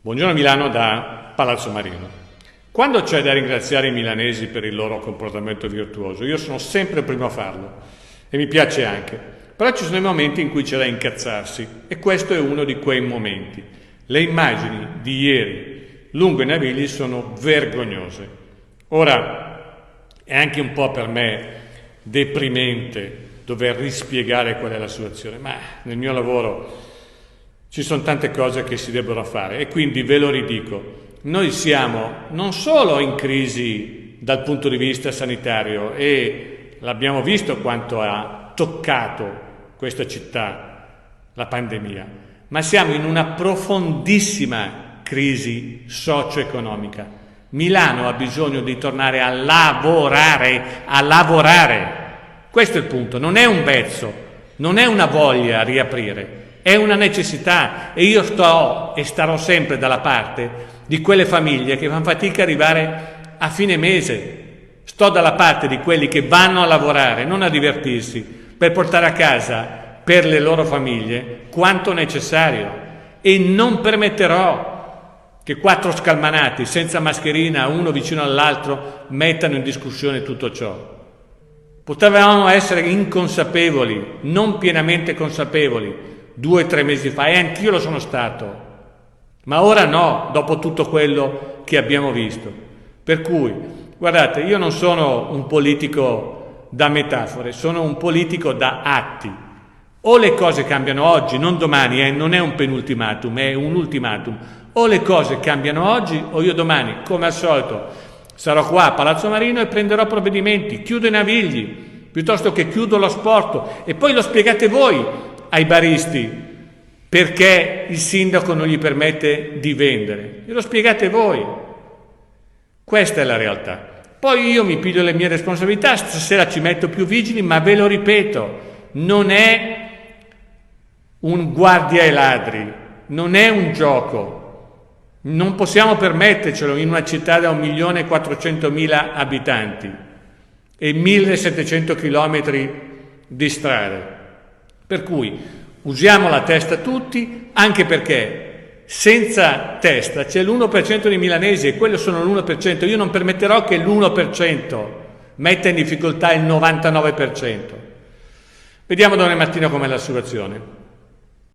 Buongiorno Milano da Palazzo Marino. Quando c'è da ringraziare i milanesi per il loro comportamento virtuoso, io sono sempre il primo a farlo e mi piace anche. Però ci sono i momenti in cui c'è da incazzarsi e questo è uno di quei momenti. Le immagini di ieri lungo i Navigli sono vergognose. Ora è anche un po' per me deprimente dover rispiegare qual è la situazione, ma nel mio lavoro ci sono tante cose che si debbono fare e quindi ve lo ridico. Noi siamo non solo in crisi dal punto di vista sanitario e l'abbiamo visto quanto ha toccato questa città la pandemia, ma siamo in una profondissima crisi socio-economica. Milano ha bisogno di tornare a lavorare. Questo è il punto, non è un vezzo, non è una voglia a riaprire. È una necessità e io sto e starò sempre dalla parte di quelle famiglie che fanno fatica ad arrivare a fine mese. Sto dalla parte di quelli che vanno a lavorare, non a divertirsi, per portare a casa per le loro famiglie quanto necessario e non permetterò che 4 scalmanati senza mascherina, uno vicino all'altro, mettano in discussione tutto ciò. Potevamo essere inconsapevoli, non pienamente consapevoli, 2 o 3 mesi fa, e anch'io lo sono stato, ma ora no, dopo tutto quello che abbiamo visto. Per cui, guardate, io non sono un politico da metafore, sono un politico da atti. O le cose cambiano oggi, non domani, non è un penultimatum, è un ultimatum. O le cose cambiano oggi, o io domani, come al solito, sarò qua a Palazzo Marino e prenderò provvedimenti, chiudo i Navigli, piuttosto che chiudo lo sport, e poi lo spiegate voi ai baristi perché il sindaco non gli permette di vendere. E lo spiegate voi. Questa è la realtà. Poi io mi piglio le mie responsabilità, stasera ci metto più vigili, ma ve lo ripeto, non è un guardia ai ladri, non è un gioco. Non possiamo permettercelo in una città da 1.400.000 abitanti e 1.700 chilometri di strade. Per cui usiamo la testa tutti, anche perché senza testa c'è l'1% di milanesi e quello sono l'1%. Io non permetterò che l'1% metta in difficoltà il 99%. Vediamo domani mattina com'è la situazione.